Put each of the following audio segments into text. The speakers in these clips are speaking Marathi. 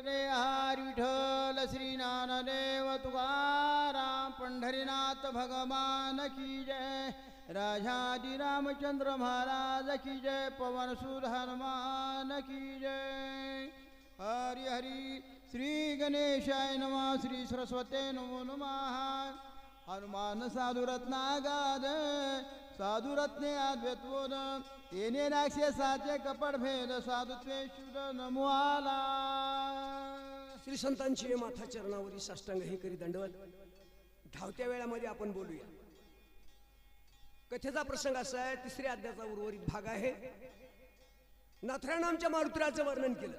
रे हरी विठ्ठल श्री ज्ञानदेव तुकाराम पंढरीनाथ भगवान की जय राजादी रामचंद्र महाराज की जय पवन सुत हनुमान की जय हरि हरि श्री गणेशाय नमः श्री सरस्वते नमो नमः हनुमान साधु रत्नागाद साधु रत्ने अद्वैतोद तेने राक्षसाचे कपट भेद साधुत्वे शुद्ध नमो आला. श्री संतांची माथा चरणावरी साष्टांग हे करी दंडवत. धावत्या वेळामध्ये आपण बोलूया. कथेचा प्रसंग असा आहे, तिसऱ्या अध्यायाचा उर्वरित भाग आहे. नाथराणांच्या मारुतीराचं वर्णन केलं.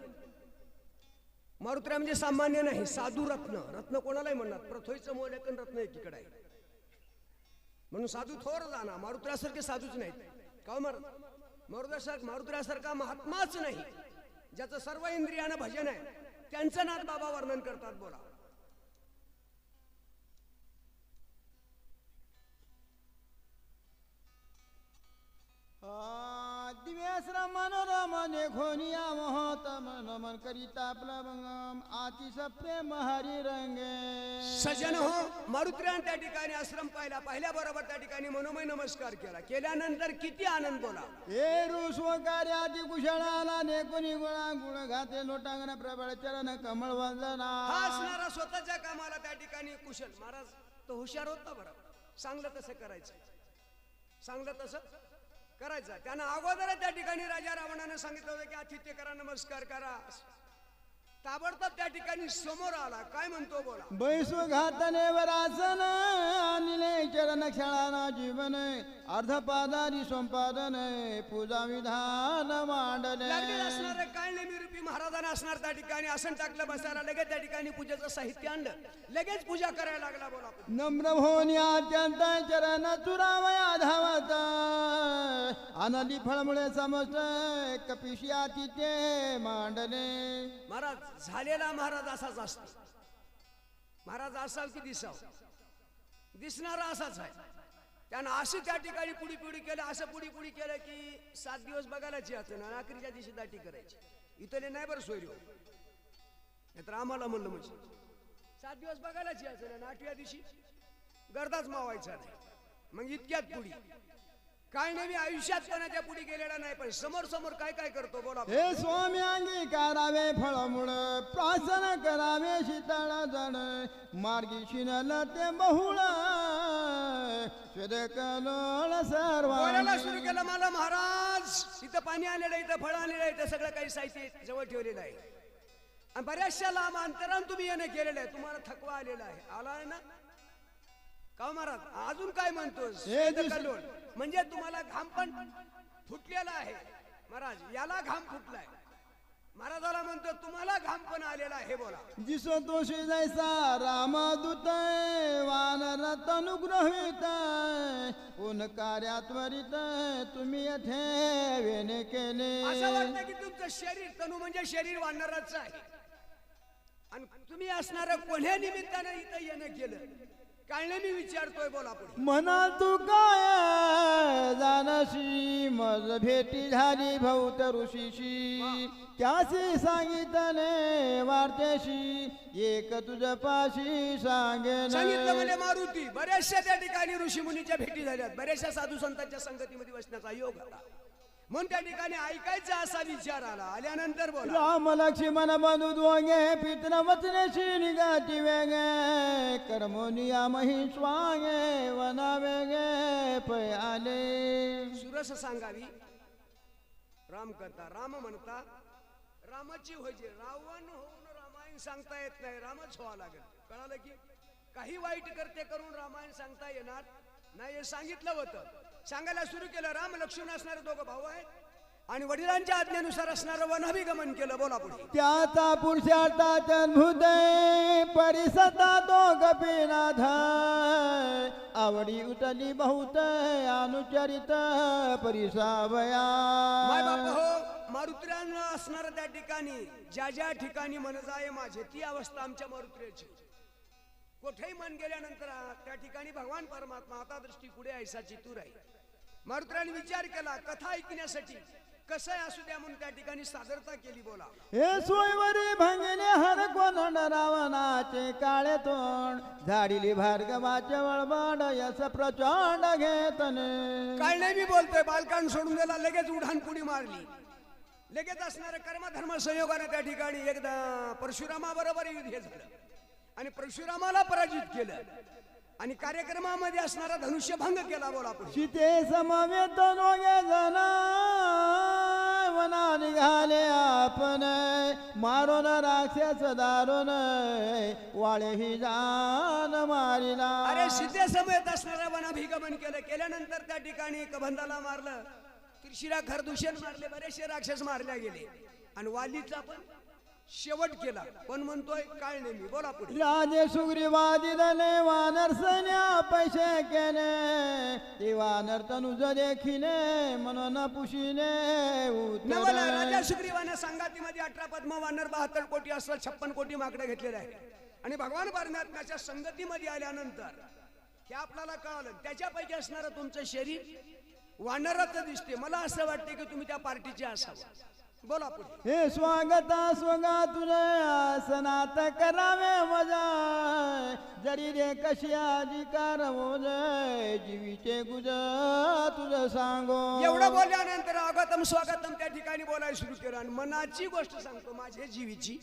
मारुतीरा म्हणजे सामान्य नाही, साधू रत्न. रत्न कोणालाही म्हणतात, प्रथोईचं मोलेकन रत्न एकीकडे आहे म्हणून साधू थोर जाणा. मारुतीरासारखे साधूच नाहीत का मारुतीरासारखा महात्माच नाही. ज्याचं सर्व इंद्रियानं भजन आहे त्यांचं नाथ बाबा वर्णन करतात. बोला. दिव्याश्रम मनोरमने घोनिया मोहतम नमन करिता प्लवंगम आतिश प्रेम हरी रंगे. सजन हो, मारुतीरान त्या ठिकाणी आश्रम पाहिला. पाहिल्याबरोबर त्या ठिकाणी मनोमय नमस्कार केला. केल्यानंतर किती आनंद. बोला. हे रुस्वकार्याती कुशळाला नेकुनी गुणा गुण घाते लोटांगण प्रबळ चरण कमळ वंदना. हा असणारा स्वतःच्या कामाला त्या ठिकाणी कुशल. महाराज तो हुशार होता. बरं, सांगलं तसं करायचं, सांगलं तसं करायचं. त्यानं अगोदर त्या ठिकाणी राजा रावणाने सांगितलं होतं की आतिथ्य करा, नमस्कार करा. ताबडतोब त्या ठिकाणी समोर आला. काय म्हणतो. बोला. बैसू घातने वरासन अनिले चरण खेळाना जीवन अर्धपादारी संपादन पूजा विधान मांडले. असणार काय नेहमी रूपी महाराजांना असणार त्या ठिकाणी आसन टाकलं बसायला. लगेच त्या ठिकाणी पूजेचं साहित्य आणलं. लगेच पूजा करायला लागला. बोला. नम्र होऊन अत्यंत चरण चुरावया धावत अनली फळमुळे समस्त कपिशी आतिथ्य मांडले. महाराज झालेला महाराज असाच असतो. महाराज असाव की दिसाव, दिसणारा असाच आहे. त्यानं अशी त्या ठिकाणी पुढी पुढी केलं. असं पुढी पुढी केलं की 7 दिवस बघायलाच यायचं ना. आखरीच्या दिवशी दाटी करायची. इथले नाही बरं सोयरी होत. नाहीतर आम्हाला म्हणलं म्हणजे 7 दिवस बघायलाच यायचं ना. 8व्या दिवशी गर्दाच मावायचा नाही. मग इतक्यात पुढी काय नाही. आयुष्यात कोणाच्या पुढे गेलेला नाही, पण समोर समोर काय काय करतो. बोला. हे स्वामी अंगीकारावे फळमुळ प्रासन करावे शीतळ जण मार्गी शिनल ते बहुळ कलोळ सर्व बोलायला सुरू केलं. मला महाराज इथं पाणी आलेलं आहे, इथं फळ आलेलं आहे, इथं सगळं काही साहित्य जवळ ठेवलेलं आहे. आणि बऱ्याचशा लांब अंतरान तुम्ही येणं केलेलं आहे. तुम्हाला थकवा आलेला आहे. आला आहे ना का महाराज. अजून काय म्हणतोस. म्हणजे तुम्हाला घाम पण फुटलेला आहे. महाराज याला घाम फुटलाय. महाराजाला म्हणतो तुम्हाला घाम पण आलेला आहे. बोला. जिसो तोषी जैसा रामदूत वानर तनुग्रहित उन कार्यात त्वरित तुम्ही येथे वेने केले. असं वाटतं की तुमचं शरीर तनु म्हणजे शरीर वानराचं आहे आणि तुम्ही असणाऱ्या कोण्या निमित्ताने इथं येणं केलं काय नाही मी विचारतोय. बोला. पुढे. म्हणा तू काय जानशी मज भेटी झाली भौत ऋषीशी त्याशी सांगितले वार्तेशी एक तुझ पाशी सांगितलं म्हणजे मारुती. बऱ्याचशा त्या ठिकाणी ऋषी मुनीच्या भेटी झाल्यात. बऱ्याचशा साधू संतांच्या संगतीमध्ये बसण्याचा योग आला म्हणून त्या ठिकाणी ऐकायचा असा विचार आला. आल्यानंतर बोला. राम लक्ष्मण बंधू दोघे पित्र वचनेशी निघाती वेगे कर्मोनिया मही स्वांगे वना वेगे पै आले. सुरस सांगावी राम करता. राम म्हणता रामाची होजे. रावण होऊन रामायण सांगता येत नाही. रामच व्हावं लागेल. कळालं की काही वाईट करते करून रामायण सांगता येणार नाही हे सांगितलं होतं. सांगायला सुरू केलं. राम लक्ष्मण असणारे दोघं भाऊ आहेत आणि वडिलांच्या आज्ञेनुसार असणारं वनाभिगमन केलं. बोला. पुढे. त्याचा पुरुषार्था तन्भुदय परिसता तो गपिनाथ आवडी उतली बहुत अनुचरित परिसावया. माय बाप हो, मारुतीरांना असणारं त्या ठिकाणी ज्या ज्या ठिकाणी मन जाय माझे ती अवस्था आमच्या मारुतीची. कुठेही मन गेल्यानंतर त्या ठिकाणी भगवान परमात्मा आता दृष्टी पुढे ऐसाची तूर आहे. मारुतीरांनी विचार केला कथा ऐकण्यासाठी कसं असू द्या म्हणून त्या ठिकाणी सादरता केली. बोला. हे सोयवरी भांगणे हर कोनड रावणाचे काळे तोंड झाडिली भार्गवाचे वळबड यस प्रचंड घेतने. काय नाही मी बोलतोय, बालकान सोडून दिला, लगेच उठान पुडी मारली. लगेच असणाऱ्या कर्मधर्म संयोगाने त्या ठिकाणी एकदा परशुरामाबरोबर युद्ध हे झालं आणि परशुरामाला पराजित केलं आणि कार्यक्रमामध्ये असणारा धनुष्यभंग केला. बोला पुढे. सीते समवेत दोघे जण वना निघाले आपण मारून राक्षस दारून वाळे ही जान मारिला. अरे सीते समेत असणाऱ्या वनाभिगमन केल्यानंतर त्या ठिकाणी कबंधाला मारलं, त्रिशिरा खरदूषण मारले, बरेचसे राक्षस मारल्या गेले आणि वालीचा पण शेवट केला. पण म्हणतोय काय नाही मी. बोला पुढे. राजे सुग्रीवादी दले वानर सैन्या पैसे केले ते वानर तनुज देखिले म्हणून पुशिले नवला राजा सुग्रीवाने संगातीमध्ये 18 पद्म वानर 72 कोटी असं 56 कोटी माकडे घेतलेले आहे आणि भगवान परमात्म्याच्या संगतीमध्ये आल्यानंतर हे आपल्याला कळालं त्याच्यापैकी असणारं तुमचं शरीर वानराचं दिसते. मला असं वाटते की तुम्ही त्या पार्टीचे असावं. बोला पुढे. हे स्वागता स्वगा तुझे आसनात करावे मजा जरी रे कशी अधिकार मोजे जीवीचे गुज तुझं सांगो. एवढं बोलल्यानंतर आगतम स्वागतम त्या ठिकाणी बोलायला सुरू केलं आणि मनाची गोष्ट सांगतो. माझ्या जीवीची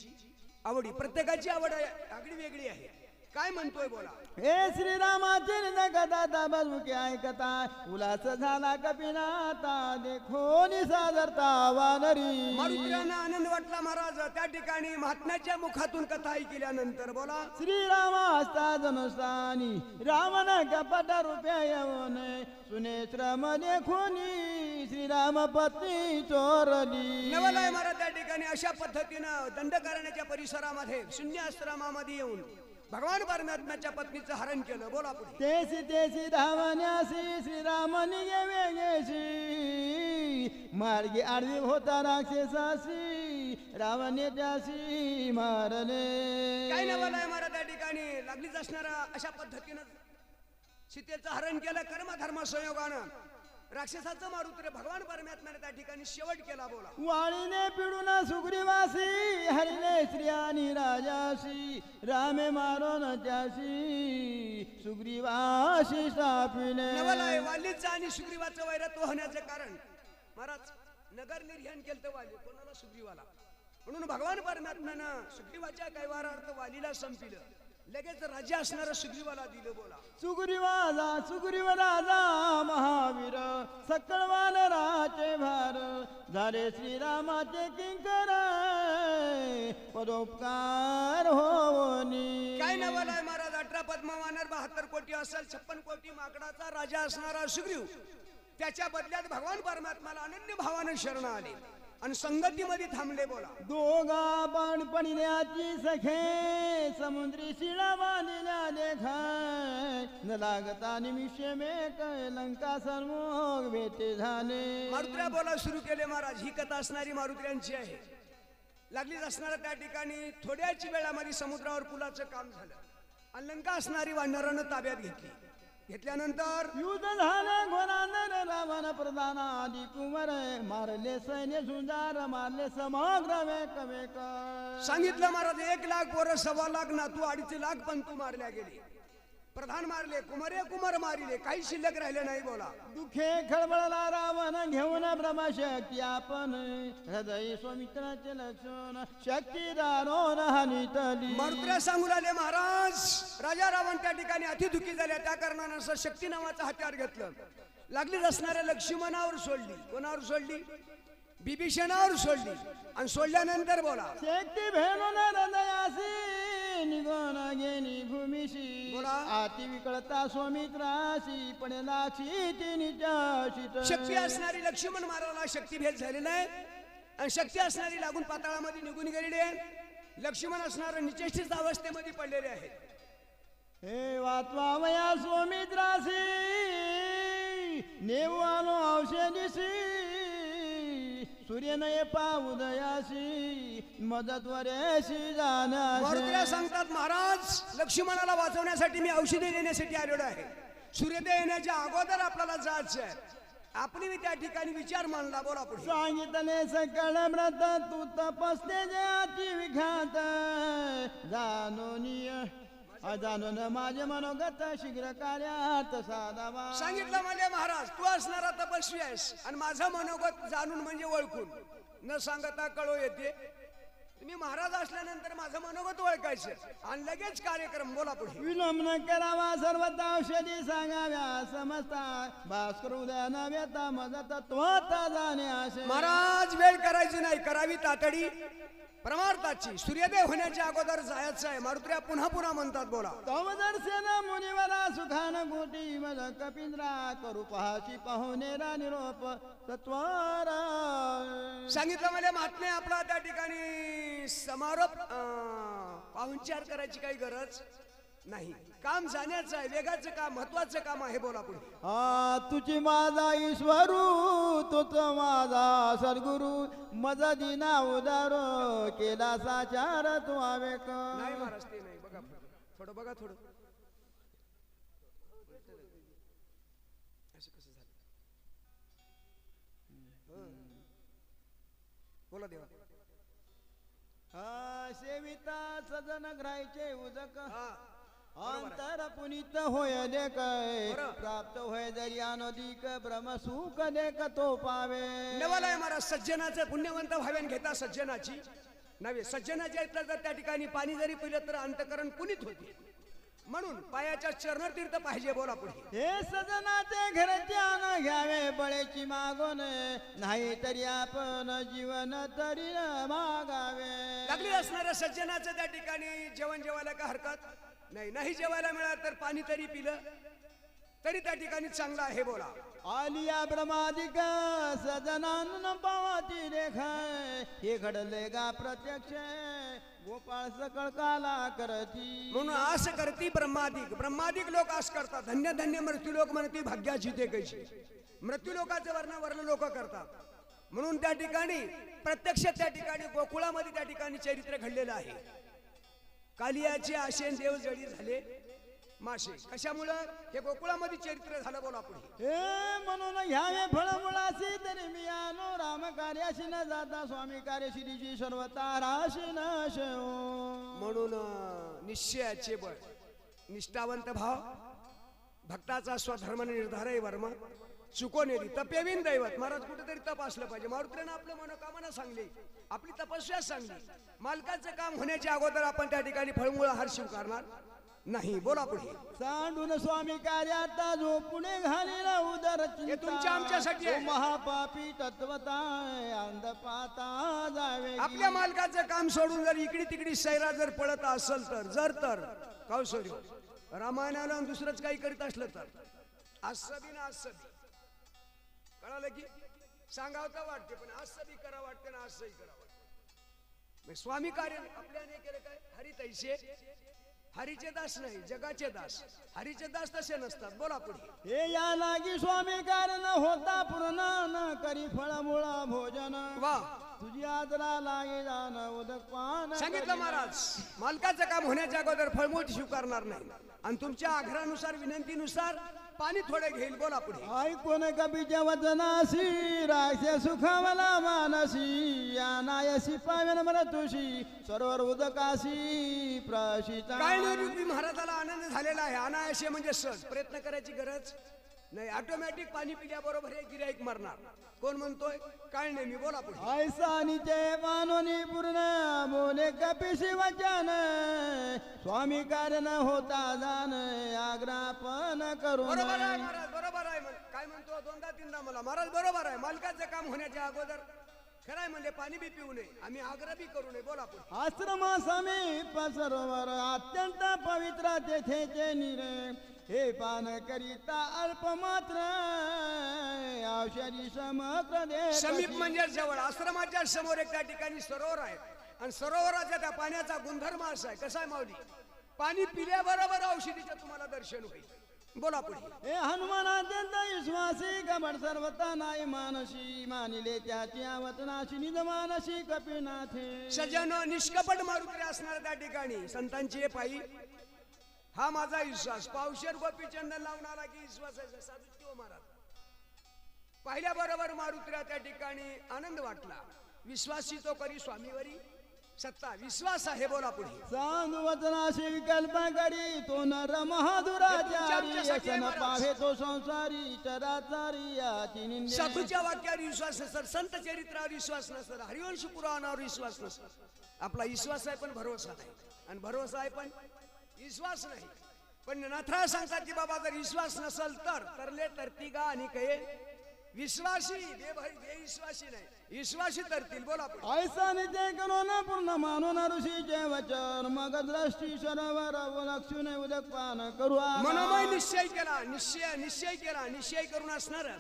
आवडी, प्रत्येकाची आवड आगळी वेगळी आहे. काय म्हणतोय बोला. हे श्रीरामाची कथा बाजूके ऐकता उल्हास झाला कपिनाता देखोनी सादरता वानरी. मारुतीयांना आनंद वाटला महाराज. त्या ठिकाणी महात्म्याच्या मुखातून कथा ऐकल्यानंतर बोला. श्रीराम असता जनस्थानी रावण कपट रुपया येऊन सुनेश्रम देखोनी श्रीराम पत्नी चोरली. नवलाय महाराज त्या ठिकाणी अशा पद्धतीनं दंडकारण्याच्या परिसरामध्ये शून्य आश्रमामध्ये येऊन भगवान परमात्म्याच्या पत्नीचं हरण केलं. बोला पुढे. तेसी तेसी धावण्यासी श्रीराम वेगेशी मार्गी आडवी होता राक्षसासी रावणे त्यासी मारले. काय नवलाय महाराज त्या ठिकाणी लागलीच असणारा अशा पद्धतीनं सीतेचं हरण केलं कर्मधर्म संयोगानं. राक्षसाचं मारुती भगवान परमात्म्याने त्या ठिकाणी शेवट केला. बोला. वाळीने पिडून सुग्रीवासी हरिले स्त्रियानी राजासी रामे मारून त्यासी सुग्रीवासी सापिले. नवलाय वालीचं आणि सुग्रीवाचं वैरत्व होण्याचं कारण महाराज नगर निर्याण केलं वाली कोणाला सुग्रीवाला, म्हणून भगवान परमात्म्यानं सुग्रीवाच्या कैवारार्थ वालीला संपिलं. लगेच राजा असणारा सुग्रीवाला दिलं. बोला. सुग्रीव राजा महावीर सकळ वानराचे भार झाले श्रीरामाचे किंकर परोपकार होनी. काय नवलाय महाराज 18 पद्म वानर 72 कोटी असेल 56 कोटी माकडाचा राजा असणारा सुग्रीव त्याच्या बदल्यात भगवान परमात्म्याला अनन्य भावाने शरण आले आणि संगतीमध्ये थांबले. बोला. दोघा बाण पडल्याची सखे समुद्री शिळा बांधल्या देखाय न लागता निमिष मेक लंका सर्वोग भेटे झाले. मारुत्र्या बोला सुरू केले महाराज. ही कथा असणारी मारुत्र्यांची आहे. लागलीच असणाऱ्या त्या ठिकाणी थोड्याच वेळामध्ये समुद्रावर पुलाचं काम झालं आणि लंका असणारी वानरानं ताब्यात घेतल्यानंतर युद्ध झालं घोरांदर रावण प्रधान आदी कुमार मारले सैन्य झुंजार मारले समग्र वेक सांगितलं महाराज 1 लाख पोरं 1.25 लाख नातू 2.5 लाख पण तू मारल्या गेले. प्रधान मारले, कुमार मारिले, काही शिल्लक राहिले नाही. बोला. दुखे खळबळला रावण घेऊन ब्रह्मशक्ती आपण हृदय स्वामित्राचे लक्षण शक्ती दारोन हानितली. मारुत्र्या सांगू लागले महाराज राजा रावण त्या ठिकाणी अतिदुखी झाल्या. त्या कारणानं शक्ती नावाचं हत्यार घेतलं. लागलीच असणाऱ्या लक्ष्मणावर सोडली. कोणावर सोडली? बिभीषणावर सोडली आणि सोडल्यानंतर बोला. शक्ती भेलून हृदयासी निघून गेली भूमिशी बोला. आती विकळता स्वामित्राशी पण लाक्षी तिनिच्या शक्ती असणारी लक्ष्मण महाराजाला शक्तीभेद झालेला आहे आणि शक्ती असणारी लागून पाताळामध्ये निघून गेलेली आहे. लक्ष्मण असणार निचेष्टित अवस्थेमध्ये पडलेले आहे. हे वाचवावया स्वामित्रासी नेऊ आलो औषधीशी सूर्यनय पाउदयाशी मदत वरेशी जाण्याशी. सांगतात महाराज लक्ष्मणाला वाचवण्यासाठी मी औषधे देण्यासाठी आलेलो आहे. सूर्योदय येण्याच्या अगोदर आपल्याला जायचं आहे. आपली मी त्या ठिकाणी विचार मांडला. बोला पुढे. सांगितले सकळ व्रत तू तपस्ते जाती विघात जाणून माझे मनोगत शीघ्र कार्यात साधावा. सांगितलं म्हणजे महाराज तू असणारा तपस्वी आहेस आणि माझं मनोगत जाणून म्हणजे ओळखून न सांगता कळो येते. तुम्ही महाराज असल्यानंतर माझं मनोगत ओळखायचं आणि लगेच कार्यक्रम बोला पुढे. विलंब न करावा सर्व औषधी सांगाव्या समजता भास्कर उदय नव्हेता मज तत्वता जाणे असे. महाराज वेळ करायची नाही करावी तातडी परमार्थाची. सूर्योदय होण्याच्या अगोदर जायचं आहे. मारुत्र्या पुन्हा पुन्हा म्हणतात बोला. तव दर्शन मुनिवरा सुखान गोटी मज कपिंद्रा करू पहाची पाहुणेरा निरोप तत्वारा. सांगितलं मला महात्म्य आपला त्या ठिकाणी समारोप पाहुणचार करायची काही गरज नाही. काम जाण्याचं आहे वेगाचं काम महत्वाचं काम आहे बोला पुढे. तुझी माझा ईश्वरू तोच माझा सद्गुरु मज दिना उदार केला साचार तू आवेक. नाही महाराज ते नाही बघा थोडं बघा थोडं असं कसं झालं बोला देवा. सेविता सजन ग्रायचे उदक हा अंतर पुनीत होय लेक बरं. प्राप्त होय जरी अनधिक भ्रम सुख लेक तो पावे. नवलाय महाराज सज्जनाचं पुण्यवंत भाव्यान घेता सज्जनाची नव्हे. सज्जनाच्या इथलं जर त्या ठिकाणी पाणी जरी पिलं तर अंतकरण पुनीत होते. म्हणून पायाच्या चरणतीर्थ पाहिजे बोला पुढे. हे सजनाचे घरच्यान घ्यावे बळेची मागून नाही तरी आपण जीवन तरी न मागावे. लागली असणाऱ्या सज्जनाचं त्या ठिकाणी जेवण जेवायला का हरकत नाही. नाही जेवायला मिळालं तर पाणी तरी पिलं तरी त्या ठिकाणी चांगलं आहे बोला. आलिया ब्रह्मादिक सजनान पावाती रेख हे घडले गा प्रत्यक्ष गोपाळ सकळ काला करती. म्हणून आस करती ब्रह्मादिक. ब्रह्मादिक लोक आस करतात. धन्य धन्य मृत्यू लोक म्हणती भाग्याची ते कैशी. मृत्यू लोकांचे वर्ण लोक करतात. म्हणून त्या ठिकाणी प्रत्यक्ष त्या ठिकाणी गोकुळामध्ये त्या ठिकाणी चरित्र घडलेलं आहे. कालियाचे आशेन देव जळी झाले मासे. कशामुळं हे गोकुळामध्ये चरित्र झालं बोला पुढे. हे म्हणून घ्यावे फळमुळाशी तरी मी आनो राम कार्याशी न जाता स्वामी कार्यश्रीची सर्व ताराशी न शेव. म्हणून निश्चयाचे बळ निष्ठावंत भाव भक्ताचा स्वधर्म निर्धार आहे वर्म चुको नेली तपेविन दैवत. महाराज कुठेतरी तप असलं पाहिजे. मारुतीनं आपलं मनोकामना सांगली आपली तपस्या सांगली. मालकाचं काम होण्याच्या अगोदर आपण त्या ठिकाणी फळमुळा हार स्वीकारणार नाही बोला पुढे. सांडून स्वामी कार्यात जो पुणे घालीला उदर हे तुमच्या आमच्यासाठी आहे. महापापी तत्वता अंध पाता जावे. आपल्या मालकाचं काम सोडून जर इकडे तिकडे सैरा जर पडत असेल तर कौशल्य रामायणाला दुसरंच काही करीत असलं तर असबी ना असबी कळालं की सांगावं तर वाटते पण असबी करा वाटते ना असंही करा वाटते. स्वामी कार्य आपल्याने केलं काय हरी तैसे हरीचे दास नाही जगाचे दास. हरीचे दास तसे नसतात बोला पुढे. हे या लागी स्वामी कारण होता पूर्ण न करी फळमुळा भोजन वा तुझी आदरा लागे जाण उदक पान. सांगितलं महाराज मालकाचं काम होण्याच्या अगोदर फळमूळ स्वीकारणार नाही आणि तुमच्या आग्रहानुसार विनंतीनुसार पाणी थोडे घेईल बोला पुढे. ऐकून कबीच्या वचनाशी राक्षे सुखावला मानसी अनायसी पावेन मृत्यूशी सरोवर उदकाशी प्रशिता. काय नाही महाराजाला आनंद झालेला आहे. अनायासे म्हणजे सहज प्रयत्न करायची गरज नाही. ऑटोमॅटिक पाणी पिल्याबरोबर हे गिऱ्हाईक मरणार. कोण म्हणतोय काय नाही मी बोला पुढे. ऐसा निचे मानोनी पूर्ण बोले कपिशी वचन स्वामी कारण होता जाण आग्रापन करू. बरोबर आहे महाराज बरोबर आहे. काय म्हणतो दोनदा तीनदा मला महाराज बरोबर आहे. मालकाचं काम होण्याच्या अगोदर खराय म्हणजे पाणी बी पिऊ नये आम्ही आग्रह बी करू नये बोला पुढे. आश्रम समीप सरोवर अत्यंत पवित्र तेथेचे निरे हे पान करिता अल्प मात्र औषधी समग्र समीप म्हणजे जवळ. आश्रमाच्या समोर एक त्या ठिकाणी सरोवर आहे आणि सरोवराच्या त्या पाण्याचा गुणधर्म असा आहे. कसा आहे माऊली पाणी पिल्याबरोबर औषधीचं तुम्हाला दर्शन होईल बोला पुढे. हे हनुमान अत्यंत विश्वासी गमड सर्वता नाही मानसी मानिले त्याची वचनाशी निज मानसी कपिनाथे. सजन निष्कपट मारुती असणार त्या ठिकाणी संतांची पायी हा माझा विश्वास. पावशेर गोपीचंदन लावून आला की विश्वास आहे साधू महाराज. पाहिल्याबरोबर मारुतीला त्या ठिकाणी आनंद वाटला. विश्वासी तो करी स्वामीवरी सत्ता विश्वास आहे बोला पुढे सांग वचनाशी कल्पना करी तो नर महादुराचारी आमच्यासाठी आहे यशन महाराज. पावे तो संसारी चराचारी या तिन्ही साधूच्या वाक्यावर विश्वास नसर, संत चरित्रावर विश्वास नसर, हरिवंश पुराणावर विश्वास नसर. आपला विश्वास आहे पण भरोसा नाही, आणि भरोसा आहे पण विश्वास नाही. पण नाथराज सांगतात की बाबा जर विश्वास नसल तर तरले तरती का आणि काही विश्वासी बेविश्वासी नाही, विश्वासी तरतील. बोला पुढे. ऐसा नित्य करो न पूर्ण मानून ऋषीचे वचन मग दृष्टी सरोवर लक्षून उदक पान करू मनोमय निश्चय केला, निश्चय करून असणार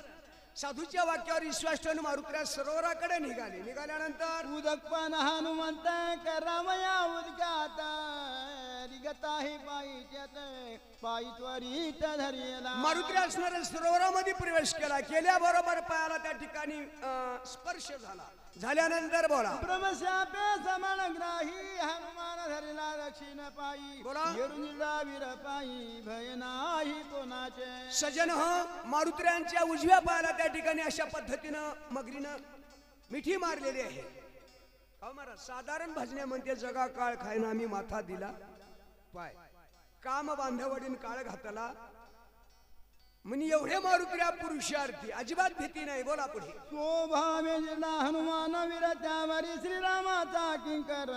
साधूच्या वाक्यावर विश्वास ठेवून मारुतीच्या सरोवराकडे निघाल्यानंतर उदक पान हनुमंत करावया उदकात रिगताही पायी त्वरित धरियला मारुती असणाऱ्या सरोवरामध्ये प्रवेश केल्याबरोबर पायाला त्या ठिकाणी स्पर्श झाल्यानंतर बोला प्रमशापे समणग्राही हनुमान धरिला दक्षिण पायी बोला. येरुनिला वीर पायी भय नाही कोणाचे सजन मारुत्र्यांच्या उजव्या पायाला त्या ठिकाणी अशा पद्धतीनं मगरीनं मिठी मारलेली आहे. अहो महाराज साधारण भजण्यामध्ये जगा काळ खायना आम्ही माथा दिला पाय काम बांधवडीन काळ घातला म्हणजे एवढे मारुत्र्या पुरुषार्थी अजिबात भीती नाही. बोला पुढे. स्वभावे जिल्हा हनुमान वीर त्यावरी श्रीरामाचा किंकर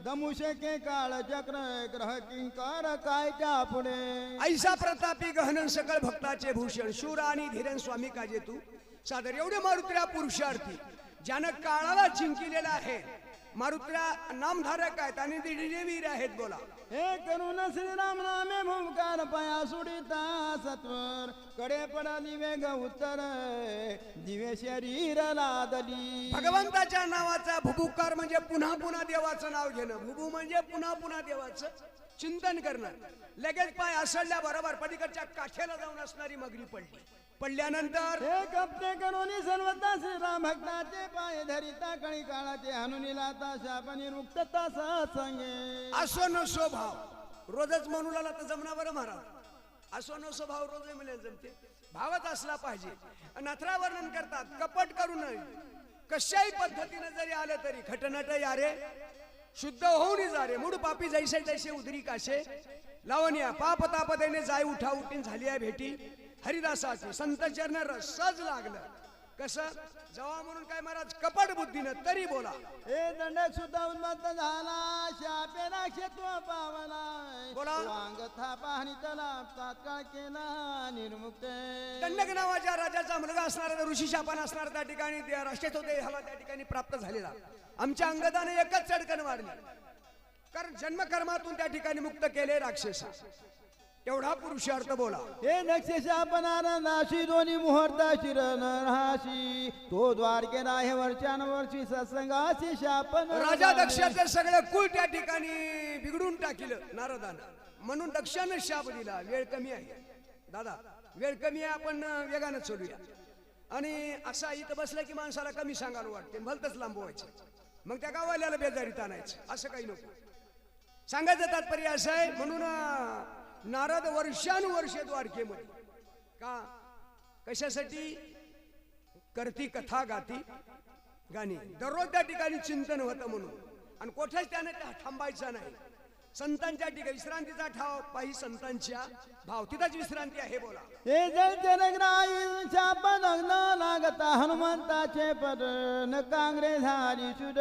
दमुशके काळ चक्र ग्रह किंकर काय त्या पुढे ऐसा प्रतापी गहन सकळ भक्ताचे भूषण शूर आणि धीरन स्वामी काजे तू सादर एवढे मारुत्र्या पुरुषार्थी ज्यानं काळाला जिंकलेला आहे. मारुत्र्या नामधारक आहेत आणि वीर आहेत. बोला. हे करून श्रीराम नामे भूमकार पाया सुडिता सत्वर कडे पडा दिवे ग उत्तर दिवे शरीर लादली भगवंताच्या नावाचा भुभुकार म्हणजे पुन्हा पुन्हा देवाचं नाव घेणं. भुभू म्हणजे पुन्हा पुन्हा देवाचं चिंतन करणं. लगेच पाय असडल्या बरोबर पलीकडच्या काठ्याला जाऊन असणारी मगरी पडल्यानंतर हे कपटे करून सर्वता श्रीराम भक्ताचे पाय धरिता कळी काळाचे हनुनीलाता शापनी रुक्तता सत्संगे असो नसो भाव रोजच म्हणू लागला तर जमना बरं महाराज. असो नसो भाव रोज मिळेल जमते. भावच असला पाहिजे. नथरा वर्णन करतात कपट करू नये. कशाही पद्धतीने जरी आलं तरी खटनट यारे शुद्ध होऊन जा रे मूड पापी जैसे जैसे उदरी काशे लावण्या पाप ताप देणे जाय उठा उठीन झाली आहे भेटी हरिदासाची संत चरण रसच लागलं. कसं जवा म्हणून काय महाराज कपट बुद्धीनं तरी बोला. हे दंडक सुद्धा उन्मत्त झाला शापे नाक्षत्व पावला बोला. वांग थापा आणि तला तात्काळ केला निर्मुक्त दंडक नावाच्या राजाचा मुलगा असणारा ऋषी शापन असणारा त्या ठिकाणी राष्ट्रात होते ह्याला त्या ठिकाणी प्राप्त झालेला. आमच्या अंगदाने एकच चडकन मारली कारण जन्मकर्मातून त्या ठिकाणी मुक्त केले राक्षसा. एवढा पुरुषार्थ बोला. हे दक्ष शापन आनंदाशी दोन्ही मुहूर्त शिरण राशी तो द्वारकेला हे वर्षानुवर्षी सत्संगाशी शापन राजा दक्षाचं सगळं कुल त्या ठिकाणी बिघडून टाकिलं नारदानं. म्हणून दक्षानं शाप दिला. वेळ कमी आहे दादा, वेळ कमी आहे. आपण वेगानं चलूया. आणि असा इथं बसलं की माणसाला कमी सांगायला वाटते भलतच लांबवायचं. मग त्या गावाल्याला बेजारीत आणायचं असं काही नको. सांगायचं तात्पर्य असं आहे. म्हणून नारद वर्षानुवर्षे द्वारकेमध्ये का कशासाठी करती कथा गाती गाणी दररोज त्या ठिकाणी चिंतन होतं म्हणून. आणि कुठेच त्याने थांबायचा नाही. संतांच्या ठिकाणी विश्रांतीचा ठाव पाही संतांच्या भाव तिथंच विश्रांती आहे. बोला. हे जलग्राही शापन लागता हनुमंताचे पद न कांग्रे झाली सुड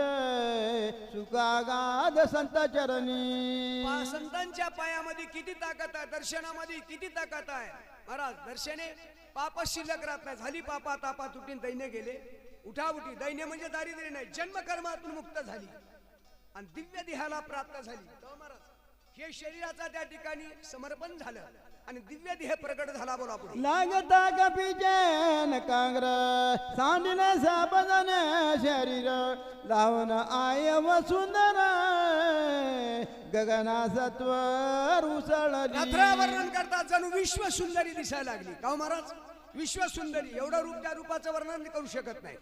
सुकागाद संत चरणी संतांच्या पायामध्ये किती ताकद आहे. दर्शनामध्ये किती ताकद आहे महाराज. दर्शने पाप शिल्लक राहत नाही. झाली पापा तापा तुटीन दैन्य गेले उठाउठी. दैन्य म्हणजे दारिद्र्य नाही. जन्मकर्मातून मुक्त झाली आणि दिव्य देहाला प्राप्त झाली. हे शरीराचा त्या ठिकाणी समर्पण झालं आणि दिव्य देह प्रकट झाला. बोला पुढे. लागता कपीचे कांग्र सांडिन सापदन शरीर लावून आय व सुंदर गगना सत्वर उसळली. यात्रा वर्णन करतात जणू विश्व सुंदरी दिसायला लागली. का महाराज विश्व सुंदरी एवढं रूप त्या रूपाचं वर्णन करू शकत नाही.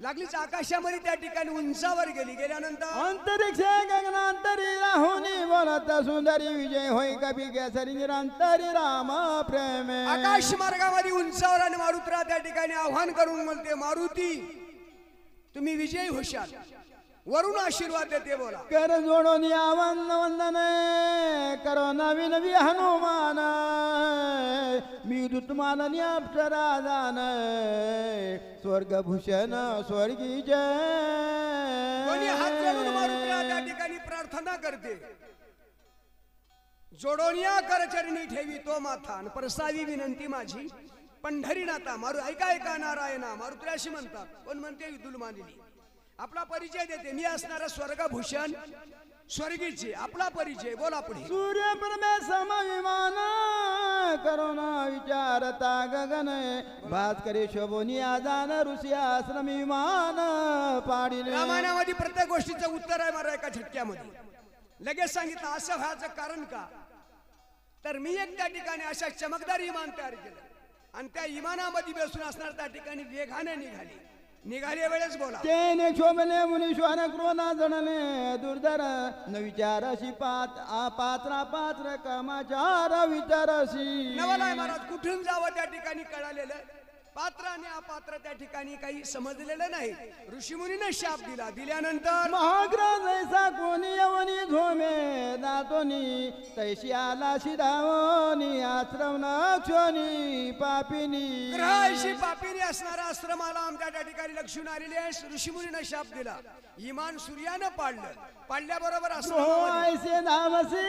लागलीच आकाशामध्ये त्या ठिकाणी उंचावर गेल्यानंतर अंतरिक्ष गगनांतरी राहुनी बोलत सुंदरी विजय होय कपी केसरी निरंतरी राम प्रेम. आकाश मार्गामध्ये उंचावर आणि मारुतीला त्या ठिकाणी आव्हान करून म्हणते मारुती तुम्ही विजयी होशाल. वरून आशीर्वाद देते बोला. कर जोडून यावन वंदन करो नवीन वि हनुमान मी दुतमान अप्सरा जान स्वर्गभूषण स्वर्गी कोणी हात जोडून जय मारुतीला त्या ठिकाणी प्रार्थना करते. जोडोनिया करचरणी ठेवी तो माथा आणि प्रसावी विनंती माझी पंढरीनाथा. मारू ऐका ऐका नारायणा. मारुतीला अशी म्हणतात. कोण म्हणते विदुल मानिनी. आपला परिचय देते. मी असणारा स्वर्गभूषण स्वर्गीचे. आपला परिचय बोला पुढे. सूर्य प्रमे समविमान करुणा विचारता गगन भात करे शोभोनी आजान ऋषी आश्रम विमान पाडिले. रामायणामध्ये प्रत्येक गोष्टीचं उत्तर आहे मला एका झटक्यामध्ये. लगेच सांगितलं असं व्हायचं कारण का. तर मी एक त्या ठिकाणी अशा चमकदार इमान तयार केलं आणि त्या इमानामध्ये बसून असणार त्या ठिकाणी वेगाने निघाले वेळेस बोला. तेने शोभले मुनीश्वर क्रोना जणले दुर्धर न विचारशी पात्र कामाचार विचारशी. नवलाय महाराज कुठून जावं त्या ठिकाणी कळालेलं. पात्र आणि अपात्र त्या ठिकाणी काही समजलेलं नाही. ऋषीमुनीने शाप दिला. दिल्यानंतर महाग्रह जैसा कोणी यवनी झोमे दातोनी तैशी आला शिधावनी आश्रम नक्षोनी पापिनी. ग्रहाशी पापीने असणारा आश्रमाला आमच्या त्या ठिकाणी लक्ष्मण आलेले ऋषीमुनीने शाप दिला. इमान सूर्यानं पाडलं. पाडल्याबरोबर आश्रमामध्ये ऐसे धावसी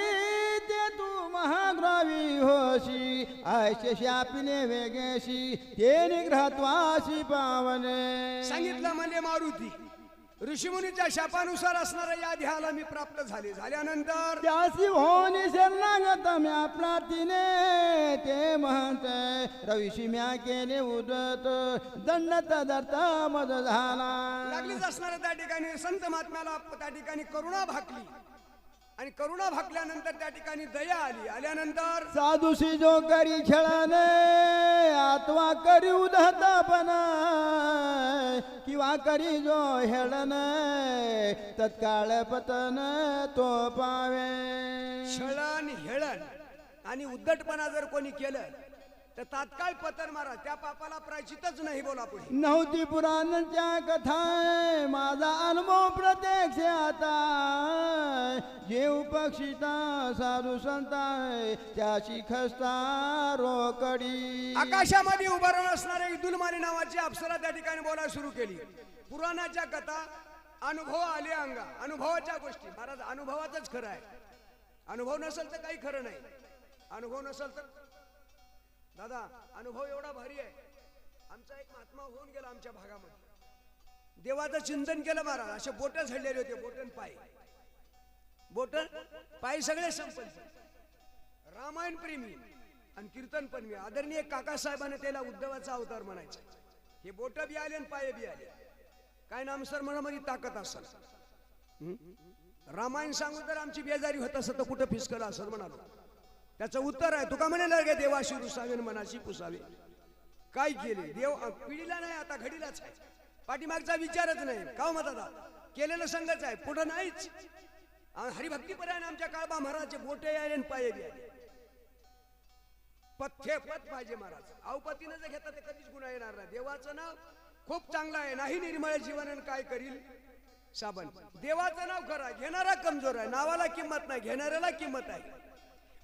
ते तू महाग्रावी होशी ऐसे शापिले वेगेशी ते निग्रहत्वाशी पावने. सांगितलं म्हणजे मारुती ऋषीमुनीच्या शापानुसार असणाऱ्या या ध्याला मी प्राप्त झाले. झाल्यानंतर त्यासी होनी शरणागत म्या प्रार्थीने ते महंत रविशी म्या केले उदत दंडत दत्ता मज झाला. लागलीच असणाऱ्या त्या ठिकाणी संत महात्म्याला त्या ठिकाणी करुणा भाकली आणि करुणा भाकल्यानंतर त्या ठिकाणी दया आली. आल्यानंतर साधुशी जो करी छळने आत्मा करी उदहतापन किंवा करी जो हेळन तत्काळ पतन तो पावे. छळण हेळण आणि उद्धटपणा जर कोणी केलं तर तात्काळ पतन मारा. त्या पापाला प्रायचितच नाही. बोला पुढे. नव्हती पुराणांच्या कथा माझा अनुभव प्रत्यक्ष आता जे उपक्षिता साधू संता त्याची खस्ता रोकडी. आकाशामध्ये उभं राहून असणारे विदुलमानी नावाची अप्सरा त्या ठिकाणी बोलायला सुरू केली. पुराणाच्या कथा अनुभव आले अंगा. अनुभवाच्या गोष्टी. महाराज अनुभवाचंच खरं आहे. अनुभव नसेल तर काही खरं नाही. अनुभव नसेल तर दादा अनुभव एवढा भारी आहे. आमचा एक महात्मा होऊन गेला आमच्या भागामध्ये. देवाचं चिंतन केलं महाराज. असे बोट झडलेले होते. बोटन पाय सगळे संपले. रामायण प्रेमी आणि कीर्तन पण मी आदरणीय काकासाहेबांनी त्याला उद्धवाचा अवतार म्हणायचा. हे बोट बी आले आणि पाय बी आले. काय नाम सर मनामध्ये ताकद असेल. रामायण सांगू तर आमची बेजारी होत असत तर कुठं फिसकलं असं म्हणालो. त्याचं उत्तर आहे. तुका म्हणे लागे देवाशी रुसावे मनाशी पुसावे. काय केले देव पिढीला नाही आता घडीलाच आहे. पाठीमागचा विचारच नाही. का म्हणता केलेलं संघच आहे. पुढं नाहीच. हरिभक्तीपर्यंत आमच्या काळबा महाराजचे बोटे आले आणि पाय बी आले. पथ्य पथ पाहिजे महाराज. अवपतीनं जर घेता ते कधीच गुन्हा येणार नाही. देवाचं नाव खूप चांगलं आहे. नाही निर्मळ जीवन काय करील साबण. देवाचं नाव करा. घेणारा कमजोर आहे. नावाला किंमत नाही. घेणाऱ्याला किंमत आहे.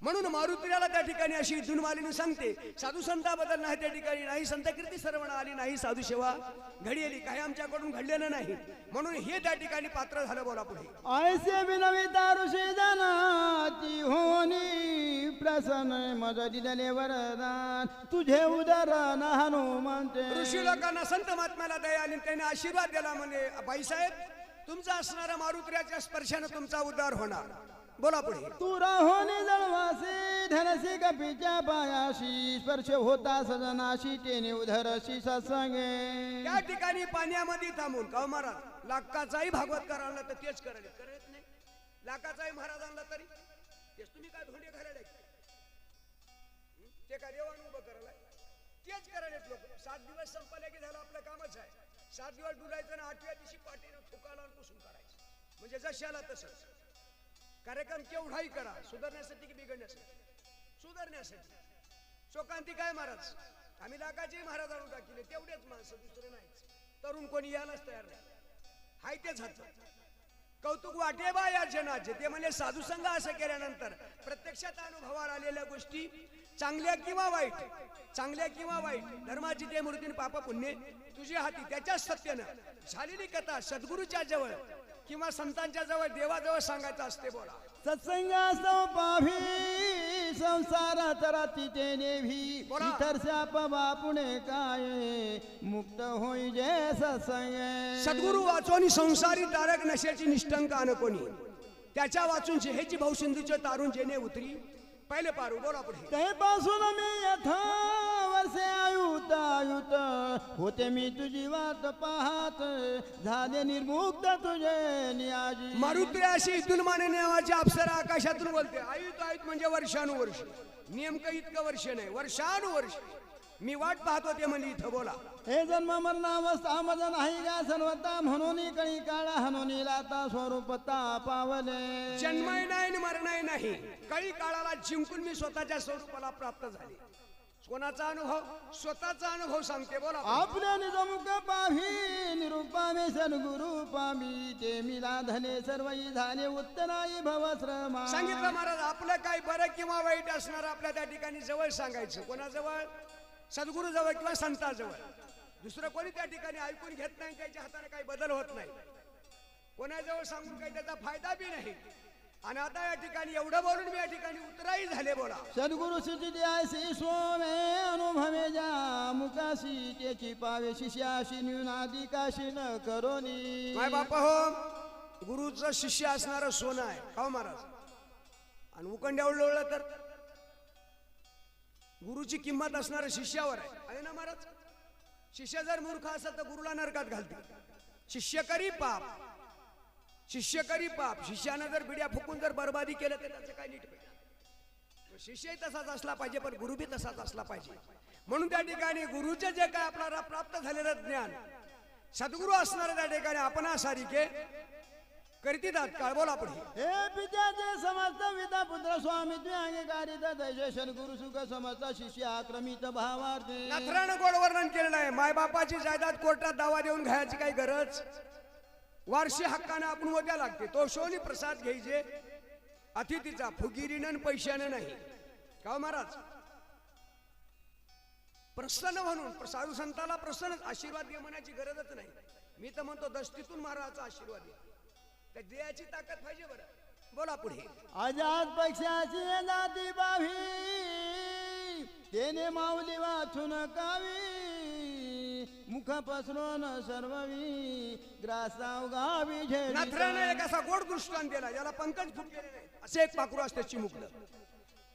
म्हणून मारुतीला त्या ठिकाणी अशी धुनमालिनी सांगते. साधू संताबद्दल नाही त्या ठिकाणी नाही संत कीर्ती सर्वण आली नाही साधू सेवा घडी आली. काही आमच्याकडून घडलेलं नाही. म्हणून हे त्या ठिकाणी पात्र झालं. बोला पुढे. ऐसे विनविता ऋषी जनाची होनी प्रसन्न मज दिले वरदान तुझे उदरण हनुमंते. ऋषी लोकांना संत महात्म्याला दया आली. त्याने आशीर्वाद दिला. म्हणे बाईसाहेब तुमचा असणारा मारुतीच्या स्पर्शाने तुमचा उद्धार होणार. बोला पुढे. तू राहोनी जळवासी धनसी कपीच्या पायाशी स्पर्श होता सजनाशी तेने उधरशी सत्संगे. त्या ठिकाणी पाण्यामध्ये थांबून का महाराज लाखाचाही भागवतकार आणला तर तेच करत नाही. लाखाचाही महाराज आणला तरी तेच. तुम्ही काय धोंडे करायला ते का देवान उभं करायला तेच करायला लोक. 7 दिवस संपले की झालं आपलं कामच आहे. 7 दिवस डुलायचं आणि 8व्या दिवशी पाठीनं थुकाला पुसून काढायचं. म्हणजे जशाला तसंच. कार्यक्रम केवढाही करा सुधारण्यासाठी की बिघडण्यासाठी. सुधारण्यासाठी. शोकांती काय महाराज आम्ही लाखाचे महाराज आणून टाकले. तेवढेच माणसं दुसरे नाहीच. तरुण कोणी यायलाच तयार नाही. हाय तेच हात कौतुक वाटे बा या जनाचे. ते म्हणजे साधू संघ असं केल्यानंतर प्रत्यक्षात अनुभवाला आलेल्या गोष्टी चांगल्या किंवा वाईट, चांगल्या किंवा वाईट, धर्माची ते मूर्तीने पाप पुण्य तुझ्या हाती, त्याच्याच सत्यानं झालेली कथा सद्गुरूच्या जवळ किंवा संतांच्या जवळ देवाजवळ सांगायचं असते. बोला. सत्संग असो पाभी संसारात राती ते नेभी बोला. इतर शाप बापुणे काय मुक्त होई जे सत्संग. सद्गुरू वाचून संसारी तारक नशेची निष्ठंक अन कोणी, त्याच्या वाचून जेहेची भाऊसिंधूचे तारून जेणे उतरी पहिले पारू. बोला पुढे. ते पासून मी यथा वर्षे आयुत आयुत होते मी तुझी वाट पाहत झाले निर्मुक्त तुझे नियाजी. मारुती अशी दुलमाने नावाची अप्सरा आकाशातून बोलते. आयुत आयुत म्हणजे वर्षानुवर्ष, नेमकं इतकं वर्ष नाही, वर्षानुवर्ष मी वाट पाहतो ते म्हणजे इथं. बोला. हे जन्म मरणावस्था मज नाही का सर्वता म्हणून कळी काळा हनून लाता स्वरूपता पावले. जन्मही नाही आणि मरणही नाही, काही काळाला जिंकून मी स्वतःच्या स्वरूपाला प्राप्त झाले. कोणाचा अनुभव? स्वतःचा अनुभव सांगते. बोला. आपल्या निजमुख पाभी निरूपामे सद्गुरु पामी ते मिला धने सर्वही झाले उत्तराई भवश्रमा. सांगितलं महाराज, आपलं काय बरं किंवा वाईट असणार आपल्या त्या ठिकाणी जवळ सांगायचं. कोणाजवळ? सद्गुरू जवळ किंवा संताजवळ. दुसरं कोणी त्या ठिकाणी ऐकून घेत नाही, त्याच्या हाताने काही बदल होत नाही. कोणाजवळ सांगून काही त्याचा फायदा बी नाही. आणि आता या ठिकाणी एवढं बोलून मी या ठिकाणी उतराई झाले. बोला. सद्गुरु सिद्धी आयसी सोमे अनुभवे जा मुकाशी त्याची पावे शिष्याशी न्यूनादी काशी न करोनी. माय बापा हो, गुरुचं शिष्य असणारं सोनं आहे. का महाराज? आणि उकंड्या उडवलं तर गुरुची किंमत असणाऱ्या शिष्यावर आहे ना महाराज. शिष्य जर मूर्ख असेल तर गुरुला नरकात घालते. शिष्य करी पाप, शिष्य करी पाप. शिष्यानं जर बिड्या फुकून जर बरबादी केलं तर त्याचं काय नीट पाहिजे. शिष्यही तसाच असला पाहिजे, पण गुरु बी तसाच असला पाहिजे. म्हणून त्या ठिकाणी गुरुचे जे काय आपल्याला प्राप्त झालेलं ज्ञान सद्गुरू असणारे त्या ठिकाणी आपणा सारिके करती तात्काळ. बोला पुढे. हे पित्याचे समस्त विदा पुत्र स्वामी तुझे अंगीकारित दैशन गुरु सुख समस्त शिष्य आक्रमित भावार्थी. नथरानं गोड वर्णन केलेलं आहे. मायबापाची जायदाद कोर्टात दावा देऊन घ्यायची काही गरज. वार्षिक हक्काने आपण मोत्या लागते. तो शोनी प्रसाद घ्यायचे अतिथीचा, फुगिरीनं पैशानं नाही. का महाराज? प्रसन्न म्हणून साधू संताला प्रसन्न आशीर्वाद घे म्हणायची गरजच नाही. मी तर म्हणतो दस्तीतून महाराजचा आशीर्वाद घे, त्या देयाची ताकद पाहिजे. बरं. बोला पुढे. आजाद पक्षाची जाती बावी तेने माऊली वाचून कावी मुख पसरून सर्ववी ग्रासाव गावी झेली. नथरानं एक असा गोड दृष्टांत दिला ज्याला पंकज फुटलेले नाही. असे एक पाखरू असते चिमुकलं,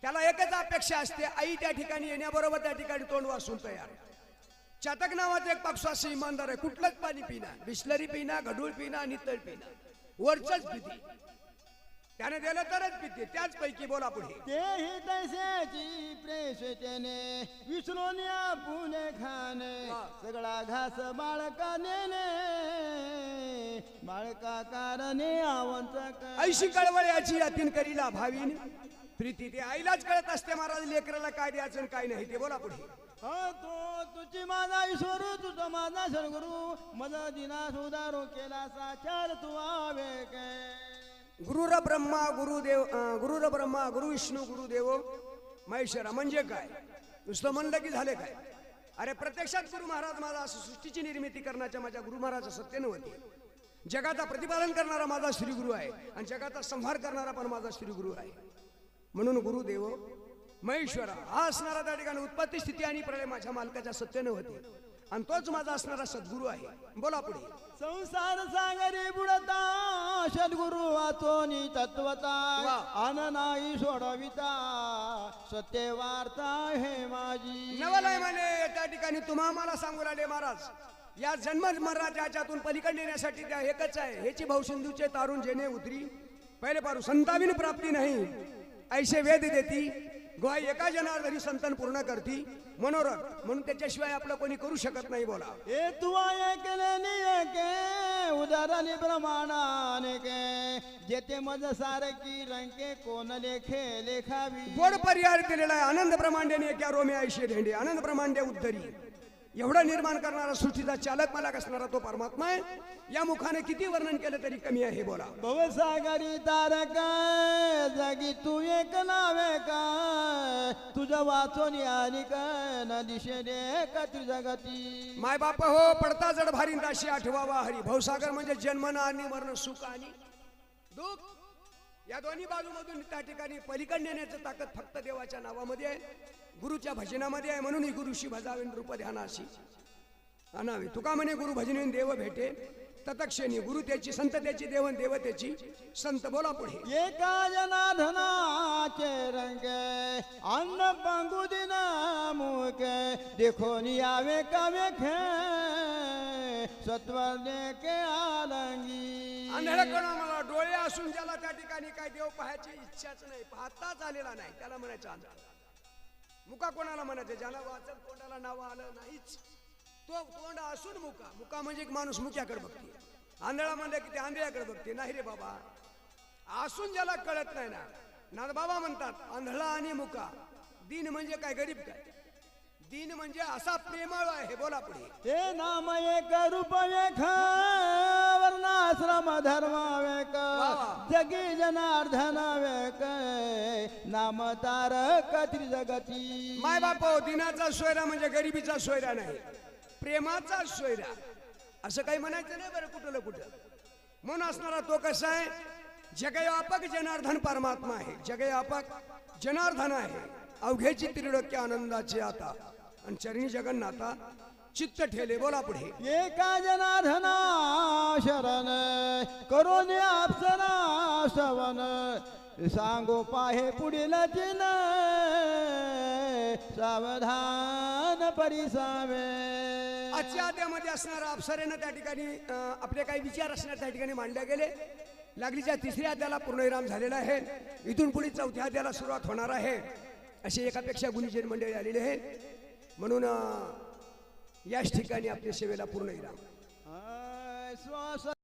त्याला एकच अपेक्षा असते, आई त्या ठिकाणी येण्याबरोबर त्या ठिकाणी तोंड वासून तयार. चातक नावाचा एक पक्षी असे इमानदार आहे. कुठलंच पाणी पिना, बिस्लरी पिना, गढूळ पिना, नितळ पिना, वरचंच पिते. त्याने दिलं तरच पिते. त्याच पैकी. बोला पुढे. तेही तैसेची प्रेश त्याने विसरून पुणे खाणे सगळा घास बाळका नेले बाळका कारणे आवंत ऐशी कळवळ याची यातीन करीला भावीन प्रीती. ते आईलाच कळत असते महाराज लेकराला काय द्यायचं आणि काय नाही ते. बोला पुढे. तो तुझी माझा ईश्वर तुझा माझा सद्गुरु मज दिना सुधारो केला साचार तू आवे काय. गुरुर ब्रह्मा गुरुदेव, गुरुर ब्रह्मा गुरु विष्णू गुरुदेव महेश्वरा. म्हणजे काय? नुसतं म्हणलं की झाले काय? अरे प्रत्यक्षात गुरु महाराज माझा असं सृष्टीची निर्मिती करण्याच्या माझ्या गुरु महाराज सत्य नव्हते. जगाचा प्रतिपालन करणारा माझा श्री गुरु आहे आणि जगाचा संहार करणारा पण माझा श्री गुरु आहे. म्हणून गुरुदेव महेश्वरा हा असणारा त्या ठिकाणी उत्पत्ती स्थिती आणि प्रलय माझ्या मालकाच्या सत्य नव्हते आणि तोच माझा असणारा सद्गुरु आहे. बोला पुढे. संसार सागरी बुडता सद्गुरु वाचोनी तत्वता अननाई सोडविता सत्य वार्ता हे माझी. नवलाय म्हणे त्या ठिकाणी तुम्हा मला सांगू राहिले महाराज, या जन्म मरणाच्या याच्यातून पलीकडे नेण्यासाठी त्या एकच आहे. ह्याची भाऊसिंधूचे तारून जेणे उतरी पहिले पारू संताविन प्राप्ती नाही ऐसे वेद देती गोहाई एका जनार्दनी संतन पूर्ण करती मनोरथ. म्हणून त्याच्याशिवाय आपलं कोणी करू शकत नाही. बोला. ए तू ऐकले के उदारली प्रमाणाने के जेते मज सारकी रंके कोण लेखे लेखावी. गोड पर्याय दिलेला आहे. आनंद ब्रह्मांडेने क्या रोमे ऐशे धेंडे आनंद ब्रह्मांडे उद्धरी. एवढा निर्माण करणारा सृष्टीचा चालक मालक असणारा तो परमात्मा आहे. या मुखाने किती वर्णन केलं तरी कमी आहे. बोला. भवसागरी तारक जगी तू एक नावे का तुझं वाचून आली का न दिशेने का तुझ्या गती. माय बाप हो पडता जड भारी दाशी आठवावा हरी. भवसागर म्हणजे जन्मन आणि मरण, सुख आणि दुःख या दोन्ही बाजूमधून त्या ठिकाणी पलीकडे नेण्याचं ताकद फक्त देवाच्या नावामध्ये आहे, गुरुच्या भजनामध्ये आहे. म्हणून गुरुशी भजावे रूप ध्यानाशी अनावे. तुका म्हणे गुरु भजनेन देव भेटे ततक्षणी गुरु त्याची, संत त्याची, देवन देव त्याची, संत. बोला पुढे. एका जनार्दनाचे रंग अन्न पंगु दिन मुख देखोन यावे कावे खे सत्वरने के आलंगी. अंधळकडा मला डोळे असून ज्याला त्या ठिकाणी काय देव पाहायची इच्छाच नाही, पाहताच आलेला नाही, त्याला म्हणायचं आंधळ. मुका कोणाला म्हणायचं? ज्याला वाचन तोंडाला नाव आलं नाहीच तो तोंड असून मुका. मुका म्हणजे एक माणूस मुक्याकडे बघते. आंधळा म्हणलं की ते आंधळ्याकडे बघते. नाही रे बाबा, असून ज्याला कळत नाही ना. नाथबाबा म्हणतात आंधळा आणि मुका. दीन म्हणजे काय? गरीब काय? दीन म्हणजे असा प्रेमाळ आहे. बोला पुढे. ते नाम एक रूप वेख वर्णाश्रम धर्म वेक जगी जनार्दन वेक नाम तारक त्रिजगती. माय बापा, दिनाचा सोयरा म्हणजे गरिबीचा सोयरा नाही, प्रेमाचा सोयरा. असं काही म्हणायचं नाही बरं कुठलं कुठं. म्हणून असणारा तो कसा आहे? जगव्यापक जनार्दन परमात्मा आहे. जगव्यापक जनार्दन आहे. अवघेची त्रिलोक्य आनंदाचे आता आणि चरणी जगन्नाथा चित्त ठेले. बोला पुढे. एका जनार्दना शरण करून अप्सरा सवन सांगो पाहे पुढील चिन सावधान परिसावे. आजच्या अध्यामध्ये असणारा अप्सरेनं त्या ठिकाणी आपले काही विचार असणार त्या ठिकाणी मांडले गेले. लागलीच्या तिसऱ्या अध्यायाला पूर्णविराम झालेला आहे. इथून पुढे चौथ्या अध्यायाला सुरुवात होणार आहे. अशी एकापेक्षा गुणीजन मंडळी आलेली आहे. म्हणून याच ठिकाणी आपल्या सेवेला पूर्णविराम. श्वास